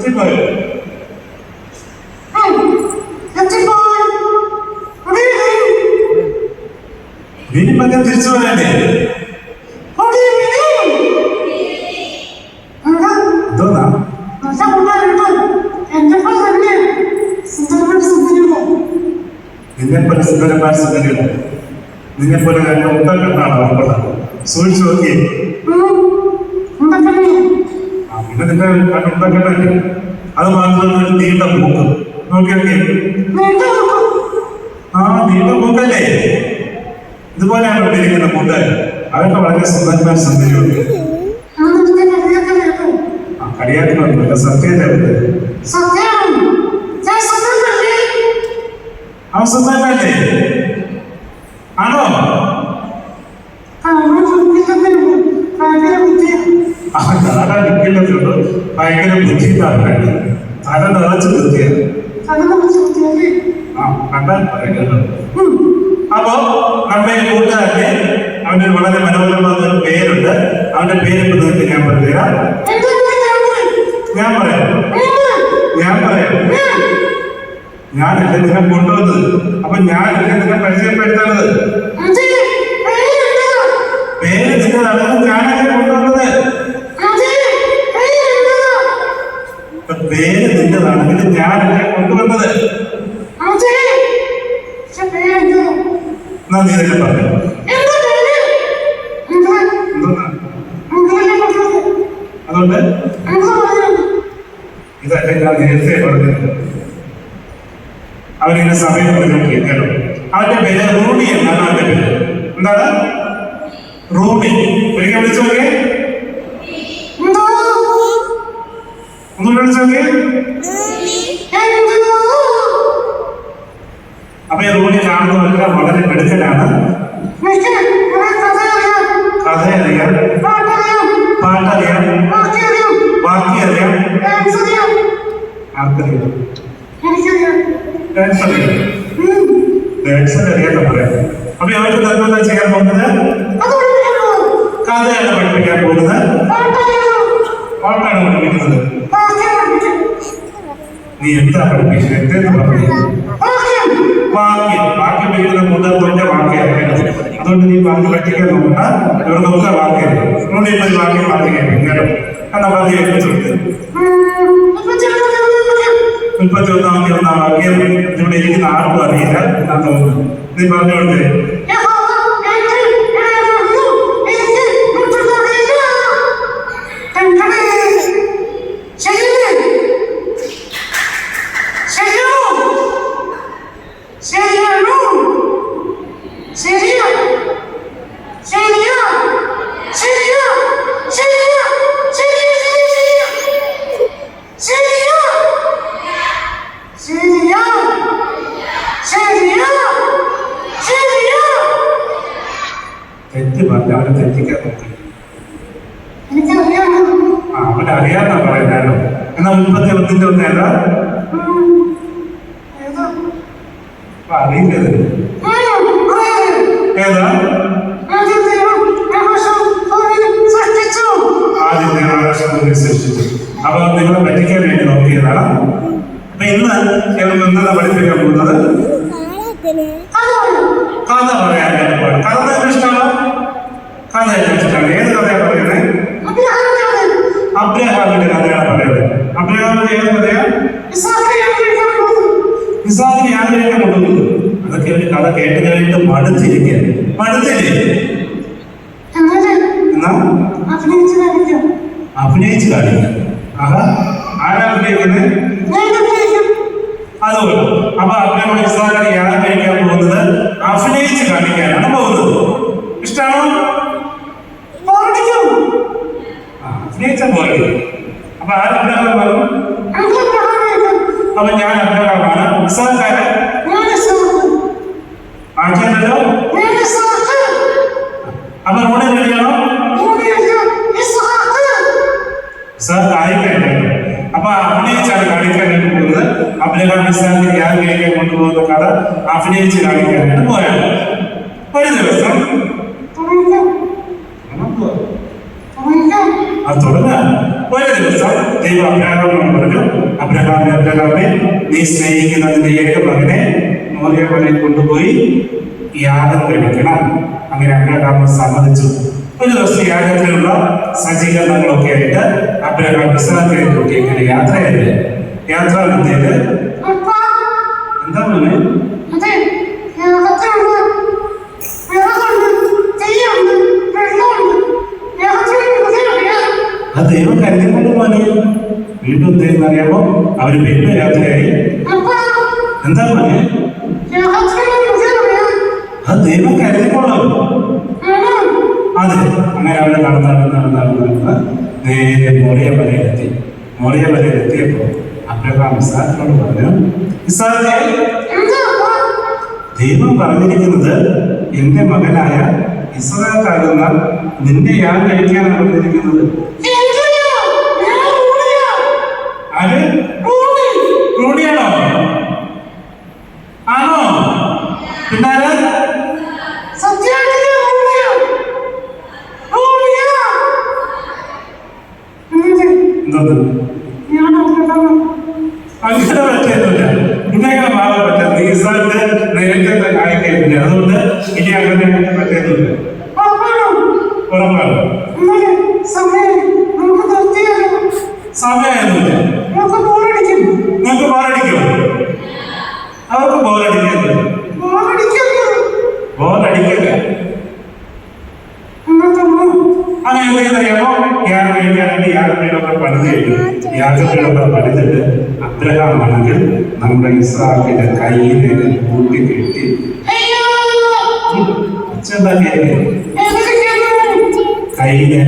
നിർത്തിപ്പോയോ? ഇനിയിപ്പോ ഞാൻ തിരിച്ചു വരാനേ. എന്തോന്നാ? നിന്നെപ്പോലെ സുന്ദരന്മാർ സുന്ദരികളോ? നിന്നെപ്പോലെ രണ്ട് മുട്ട കണ്ടാണ് ഉറപ്പുള്ള. സൂക്ഷിച്ചു നോക്കിയേ. പിന്നെ നിന്റെ കണ്ടുണ്ടാക്കണ്ടല്ലേ? അത് മാത്രമല്ല ഒരു നീണ്ട മൂക്ക്. നോക്കി നോക്കി. ആ നീണ്ട മൂക്കല്ലേ? ഇതുപോലെയാണ് ഇവിടെ ഇരിക്കുന്ന മൂക്ക്. അതൊക്കെ വളരെ സുന്ദരന്മാർ സുന്ദരിയുണ്ട്. കളിയാക്കുന്നുണ്ട്. സത്യത്തെ അവൻ സുന്ദരനല്ലേ? ആണോ? ില്ലല്ലോ ഭയങ്കര ബുദ്ധിയിലാണ്. തല നിറച്ച് ബുദ്ധിയാണ്. കണ്ടാൽ പറയുന്നത്. അപ്പോ നമ്മുടെ കൂട്ടുകാരനെ അവന് വളരെ മനോഹരമായ ഒരു പേരുണ്ട്. അവന്റെ പേര് ഇപ്പൊ നിങ്ങൾക്ക് ഞാൻ പറഞ്ഞുതരാം. ഞാൻ പറയാം ഞാനല്ലേ നിന്നെ കൊണ്ടുവന്നത്. അപ്പൊ ഞാനല്ലേ നിന്നെ പരിചയപ്പെടുത്തുന്നത്. പേര് നിന്നതാണ്. ഞാനല്ലേ കൊണ്ടുവന്നത്. പേര് നിന്നതാണെങ്കിൽ ഞാനല്ലേ കൊണ്ടുവന്നത്. നീ തന്നെ പറഞ്ഞു. അതുകൊണ്ട് ഇതല്ലേ ഞാൻ നേരത്തെ പറഞ്ഞത്. അവരിങ്ങനെ സമയം പറഞ്ഞു കേൾക്കാനോ. അവന്റെ പേര് റൂണി എന്നാണ്. അവന്റെ പേര് എന്താണ്? റൂണി. ഒരിക്കൽ വിളിച്ചു നോക്കേ. ഒന്നുകൂടെ വിളിച്ചു നോക്കേ. അപ്പൊ ഈ റൂണി കാണുന്നവർക്ക് വളരെ മിടുക്കനാണ്. കഥ അറിയാം, പാട്ടറിയാം, ബാക്കി അറിയാം. ആർക്കറിയാം? ഡാൻസ് അറിയാത്ത പറയാം. അപ്പൊ അവർക്ക് നിർബന്ധം ചെയ്യാൻ പോകുന്നത് കഥയാണ് പഠിപ്പിക്കാൻ പോകുന്നത്. പാട്ടാണ് പഠിപ്പിക്കുന്നത്. നീ എന്താ പഠിപ്പിച്ചത്? എന്തെന്ന് പറഞ്ഞു? വാക്യം പഠിക്കുന്ന മുതൽ വാക്യം അറിയണം. അതുകൊണ്ട് നീ പറഞ്ഞു പഠിക്കാൻ നോക്കണ്ട. ഇവർക്കൊക്കെ വാക്യം അതുകൊണ്ട് ഇപ്പൊ വാക്യം പഠിക്കാൻ കേട്ടോ. എന്നാ പറഞ്ഞു കേൾപ്പിച്ചുണ്ട്. 31 വാക്യം ഇവിടെ ഇരിക്കുന്ന ആർക്കും അറിയില്ല എന്നാ തോന്നുന്നു. നീ പറഞ്ഞോണ്ടേ. തെറ്റ് പറഞ്ഞ അവനെ തെറ്റിക്കാൻ നോക്കി. അവനെ അറിയാന്നാ പറയുന്നാലോ. എന്നാ 31 ഏതാ? അറിയില്ലത് ഏതാ? ആദ്യത്തെ ആകാശം സൃഷ്ടിച്ചു. അപ്പൊ നിങ്ങളെ പറ്റിക്കാൻ വേണ്ടി നോക്കിയതാണ്. അപ്പൊ ഇന്ന് എന്താ പഠിപ്പിക്കാൻ പോകുന്നത്? കഥ പറയാൻ. കഥ ഇഷ്ടമാണോ? കഥ ഇഷ്ടമാണ്. ഏത് കഥയാണ് പറയുന്നത്? അബ്രഹാമിന്റെ കഥയാണ് പറയുന്നത്. അബ്രഹാമിന്റെ ഏത് കഥയാ? ഇസാഖിനെ യാതൊരു കൊണ്ടുപോകുന്നത്. അതൊക്കെ ഒരു കഥ കേട്ട് കഴിഞ്ഞിട്ട് മടുത്തിരിക്കുക. മടുത്തില്ലേ? എന്നാ അഭിനയിച്ച് കാണിക്കാം. ആരാ അഭിനയിക്കുന്നത്? അതുകൊണ്ട് അപ്പൊ അബ്രഹാം ഇസാഖിനെ യാഗം കഴിക്കാൻ പോകുന്നത് അഭിനയിച്ച് കാണിക്കാനാണ് പോകുന്നത്. ഇഷ്ടമാണോ? അഭിനയിച്ച പോലെ. അപ്പൊ ആരബ്രഹാമാണ്? അപ്പൊ ഞാൻ അബ്രഹാമാണ്. ഇസാഖാര് ആക്കിയല്ലോ. അപ്പൊ റൂണി റെഡിയാണോ? ഇസാഖ് ആയിക്കഴിഞ്ഞു. അപ്പൊ അഭിനയിച്ചാണ് കാണിക്കാനായിട്ട് പോകുന്നത്. അബ്രഹാം ഇസാഖിനെ യാഗം കഴിക്കാൻ കൊണ്ടുപോകുന്ന കഥ അഭിനയിച്ച് കാണിക്കാനായിട്ട് പോയാണ്. ഒരു ദിവസം അത് തുടങ്ങാൻ ഒരു ദിവസം ദൈവം അബ്രഹാമിനോട് പറഞ്ഞു, അബ്രഹാമേ, നീ സ്നേഹിക്കുന്ന നിന്റെ ഏക മകനെ മോറിയ മലയിൽ കൊണ്ടുപോയി യാഗം കഴിക്കണം. അങ്ങനെ അബ്രഹാം സമ്മതിച്ചു. ഒരു ദിവസം യാഗത്തിലുള്ള സജ്ജീകരണങ്ങളൊക്കെ ആയിട്ട് അബ്രഹാം ഇസ്രായേലിലൊക്കെ ഇങ്ങനെ യാത്രയായിട്ട് യാത്രാമധ്യയില് എന്താ പറഞ്ഞേ, അത് ദൈവം കരുതിക്കൊണ്ട് പോലെ വീണ്ടും ദൈവം അറിയാമോ അവര് വീണ്ടും യാത്രയായി. എന്താ പറഞ്ഞേ, അത് ദൈവം കരുതിക്കൊള്ളും. അതെ, അങ്ങനെ അവിടെ നടന്ന് നേരെ മോറിയ മലയിലെത്തിയപ്പോ അബ്രഹാം ഇസ്ഹാക്കിനോട് പറഞ്ഞു, ഇസ്ഹാക്കേ, ദൈവം പറഞ്ഞിരിക്കുന്നത് എന്റെ മകനായ ഇസ്ഹാക്കാകുന്ന നിന്റെ യാഗം കഴിക്കാനാണ് പറഞ്ഞിരിക്കുന്നത്. ആര്? റൂഡിയാണോ? ആണോ? പിന്നാര്? അങ്ങനെ പറ്റുന്നില്ല. ഇങ്ങനെ മാറാൻ പറ്റില്ല. ഈസാന്റെ നേരത്തെ ആയിക്കഴിഞ്ഞില്ല. അതുകൊണ്ട് ഇനി അങ്ങനെ പറ്റുന്നില്ല. ഉറപ്പാണ്. സമയമായിരുന്നില്ല. നിങ്ങൾക്ക് ബോറടിക്കും. അവർക്ക് ബോറടിക്കില്ല. അങ്ങനെ എന്തെങ്കിലറിയാമോ, യാഗം കഴിക്കാനായിട്ട് യാഗപീഠമൊക്കെ പണിതിട്ട് അബ്രഹാം ആണെങ്കിൽ നമ്മുടെ ഇസ്ഹാക്കിന്റെ കയ്യിനെ കൂട്ടിക്കെട്ടി കയ്യിനെ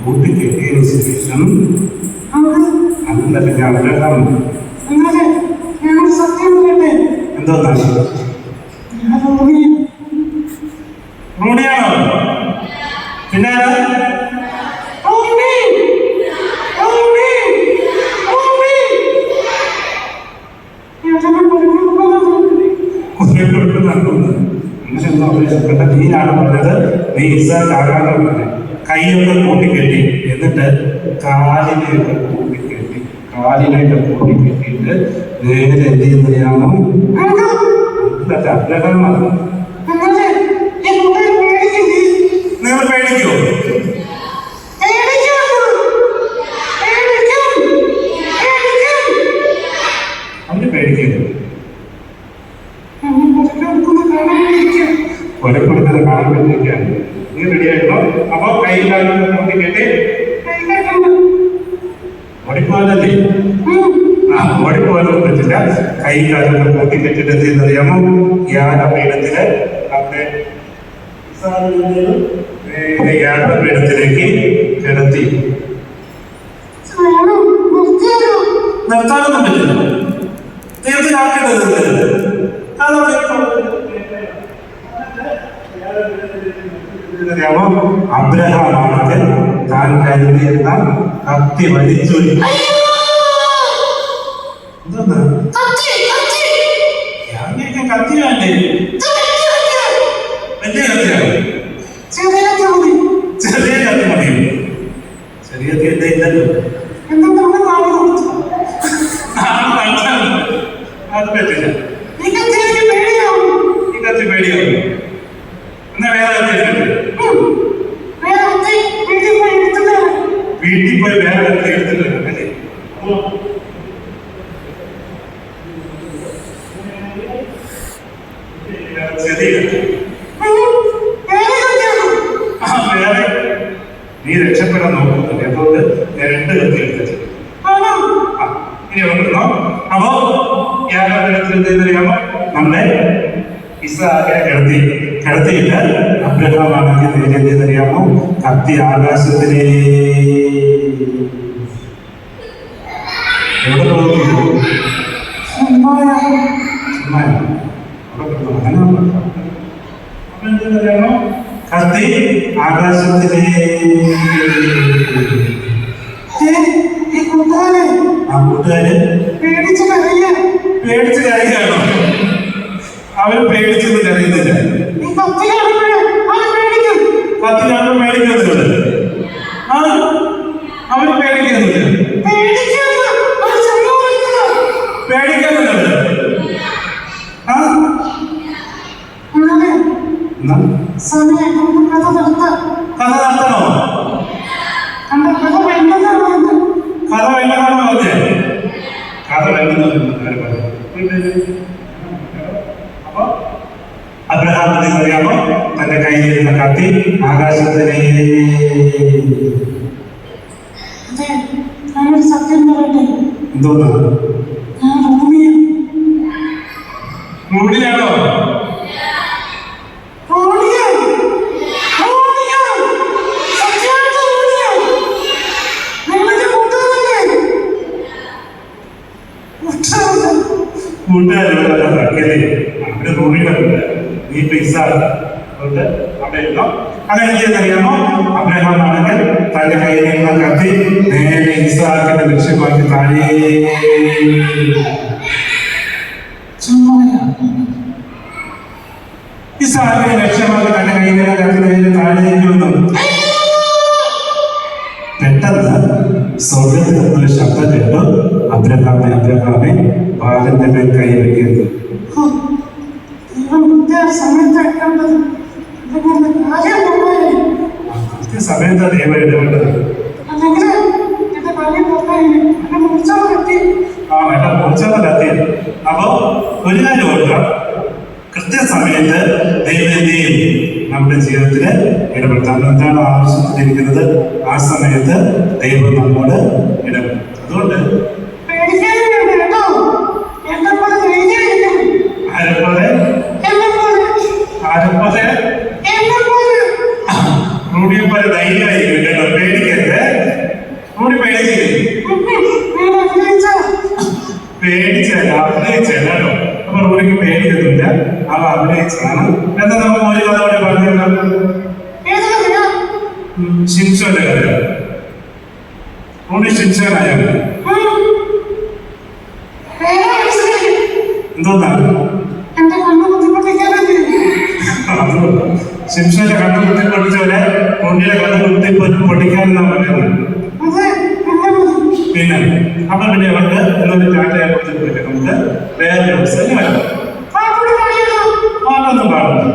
കൂട്ടിക്കെട്ടിയതിനു ശേഷം അന്നല്ല അബ്രഹാം എന്തോന്നാണ് റൂഡിയാണോ? പിന്നെ നീയാണ് പറഞ്ഞത്, നീ ഇസ്ഹാക്കാകാതെ പറഞ്ഞത്. കൈയൊക്കെ കൂട്ടിക്കെട്ടി, എന്നിട്ട് കാലിനെയൊക്കെ കൂട്ടിക്കെട്ടിയിട്ട് നേരെ എന്ത് ചെയ്യുന്നറിയാമോ, അബ്രഹാമാണ്. നിങ്ങൾ പേടിക്കോ? അവന് പേടിക്കരുത്. കൊലപ്പെടുത്തത് കാണാൻ പറ്റിയിരിക്കുകയാണ്. നീ റെഡിയായിട്ടോ? അപ്പൊ കൈകാലം കൂട്ടിക്കെട്ടി ഓടിപ്പോകാനല്ലേ? ഓടിപ്പോകാനൊന്നും പറ്റില്ല. കൈകാലം കൂട്ടിക്കെട്ടിട്ട് എന്ത് ചെയ്യുന്നറിയാമോ, യാഗപീഠത്തില് അവിടെ യാഗപീഠത്തിലേക്ക് കിടത്തി. നിർത്താനൊന്നും പറ്റില്ല. ദൈവത്തിനാക്കേണ്ടത് അബ്രഹാമാണെങ്കിൽ താൻ കരുതിയിരുന്ന കത്തി വലിച്ചു. എന്തോന്ന് കത്തി വേണ്ടേ? വലിയ കത്തിയാണ്. ചെറിയ കത്തി മതിയോ? ചെറിയ കത്തി എന്താ ഇല്ലല്ലോ. അത് പറ്റില്ല. ഈ കത്തി പേടിയാവും. എന്നാ വേറെ വീട്ടിൽ പോയി വേറെ എടുത്തില്ല അല്ലേ? വേറെ നീ രക്ഷപ്പെടാൻ നോക്കുന്നില്ല. അതുകൊണ്ട് ഞാൻ 2 കത്തി എടുത്തു. ഇനി നോക്കുന്നോ? അപ്പോ യാഗപീഠത്തിലെന്തറിയാമോ, നമ്മളെ ഇസ്ഹാക്കിനെ കിടത്തിയിട്ട് അബ്രഹാം ആണെങ്കിൽ നേരെ എന്തെന്നറിയാമോ, കത്തി ആകാശത്തിലേ എവിടെ പോകുന്നു? എന്തെന്നറിയാമോ, കത്തി ആകാശത്തിലേ. ആ കൂട്ടുകാര് പേടിച്ച് കരയുകയാണോ? അവൻ പേടിച്ചൊന്നും കരയുന്നില്ല. കത്തി കാണുമ്പോൾ പേടിക്കുന്നുണ്ട്. അവന് പേടിക്കുന്നില്ല. പേടിക്കുന്നില്ല. ആ കഥ നടത്തണോ? കഥ വേണ്ടെന്നാണോ പറഞ്ഞേ? കഥ വേണ്ടെന്ന് അപ്പൊ അബ്രഹാമിനെ അറിയാമോ? തന്റെ കയ്യിലിരുന്ന കത്തി ആകാശത്തിലെ എന്തോന്നാ? റൂഡിയാണോ? കൂട്ടുകാരോട് തക്കല്ലേ അവിടെ റൂഡിയിലുണ്ട്. നീ പിസ്സ അതുകൊണ്ട് അവിടെ ഉണ്ടോ? അതെനിക്കറിയാമോ? അബ്രഹാം ആണെങ്കിൽ തന്റെ കയ്യിലുള്ള കത്തി നേരെ ഇസ്ഹാക്കിനെ ലക്ഷ്യമാക്കി താഴെ ഇസ്ഹാക്കിനെ ലക്ഷ്യമാക്കി തന്റെ കയ്യിലുള്ള കത്തി നേരെ താഴേക്ക് വന്നു. പെട്ടെന്ന് സ്വർഗത്തിൽ നിന്നൊരു ശബ്ദം കേട്ടു. അബ്രഹാമെ ബാലന്റെ മേൽ കൈ വയ്ക്കരുത്. സമയത്ത് ദൈവം ഇടപെട്ടത്. മൂർച്ചയുടെ കത്തി. അപ്പൊ ഒരു കാര്യം ഓർക്കാം, കൃത്യസമയത്ത് ദൈവം എന്ത് ചെയ്യും? നമ്മുടെ ജീവിതത്തില് ഇടപെടുത്താൻ എന്താണ് ആവശ്യപ്പെട്ടിരിക്കുന്നത് ആ സമയത്ത് ദൈവം നമ്മോട് ഇടപെടും. അതുകൊണ്ട് റൂഡിയെ പോലെ ധൈര്യമായിരിക്കും കേട്ടോ. പേടിക്കരുത്. റൂഡി പേടിച്ചല്ല അഭിനയിച്ചല്ലോ. അപ്പൊ റൂഡിക്ക് പേടിയൊന്നുമില്ല. അവ അഭിനയിച്ചതാണ്. എന്താ നമുക്ക് ഒരു കഥ കൂടെ പറഞ്ഞിരുന്നു? ഷിൻഷോന്റെ കഥ. റൂഡി ഷിൻഷോനായ എന്തോന്നാണ്? ശിംഷന്റെ കണ്ണു കുത്തി പൊട്ടിച്ചവരെ റൂഡിയുടെ കണ്ണു കുത്തി പൊട്ടിക്കാനെന്നാണ് പറയുന്നത്. പിന്നെ അപ്പൊ പിന്നെ അവർക്ക് എന്നൊരു ചാട്ടയെ കൊടുത്തിട്ട് നമുക്ക് വേറെ അവസരം വരാം. പാട്ടൊന്നും പാടുന്നു.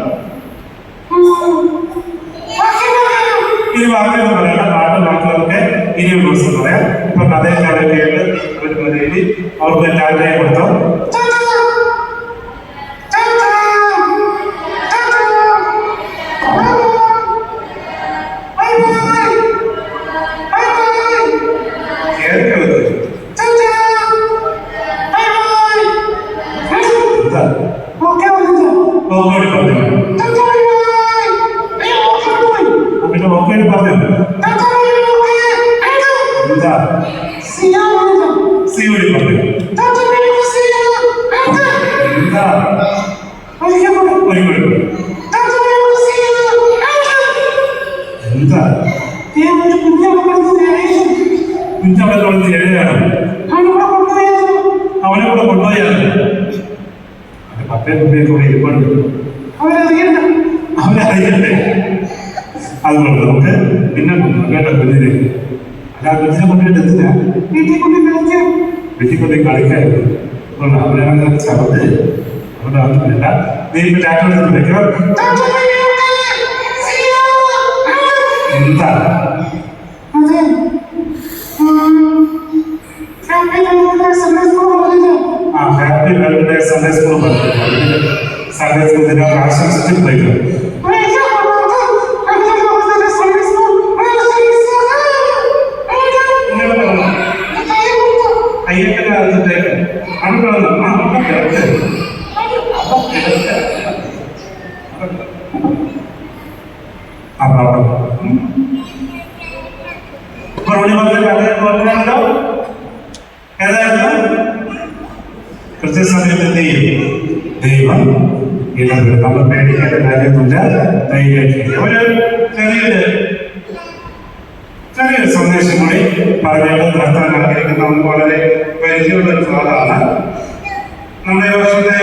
ഇനി വാക്കുകൾ പറയണം. പാട്ടും വാക്കുകളൊക്കെ ഇനിയും ദിവസം പറയാം. ഇപ്പൊ കഥയൊക്കെ കേട്ട് ഒരു മതിയിൽ അവർക്ക് ചാട്ടയെ കൊടുത്തോ. അവനെ കൂടെ കൊണ്ടുപോയാണ് പത്തേ കൂടെ ഇരിപ്പുണ്ട്. അവനറിയണ്ടേ? അതുകൊണ്ട് നമുക്ക് പിന്നെ കേട്ടോ കുഞ്ഞിലേക്ക്. അല്ല കുഞ്ഞിനെ കൊണ്ടുപോയിട്ട് എന്തിനാ? വീട്ടിൽ കൊണ്ട് കളിക്കായിരുന്നു. അതുകൊണ്ട് അവനങ്ങനെ ചവത്ത് അവിടെ വന്നിട്ടില്ല. നീ ഇപ്പൊ ചാറ്റെടുത്ത് വെക്കോ. എന്താ ഹാപ്പി ബർത്ത്ഡേ സൺഡേ സ്കൂൾ പറഞ്ഞു. സൺഡേ സ്കൂൾ ദിനം ആശംസിച്ച് പോയി. അയ്യപ്പനെ അതിട്ടേക്ക് അവിടെ കൃത്യസമയത്ത് എന്ത് ചെയ്യും? ദൈവം ഇടപെടും. നമ്മൾ പേടിക്കേണ്ട കാര്യമൊന്നുമില്ല. ധൈര്യമായിട്ട് ഒരു ചെറിയൊരു സന്ദേശം കൂടി പറഞ്ഞുകൊണ്ട് നിർത്താൻ ആഗ്രഹിക്കുന്ന നമുക്ക് വളരെ പരിചയമുള്ള ഒരു ഭാഗമാണ്. നമ്മുടെ വർഷത്തെ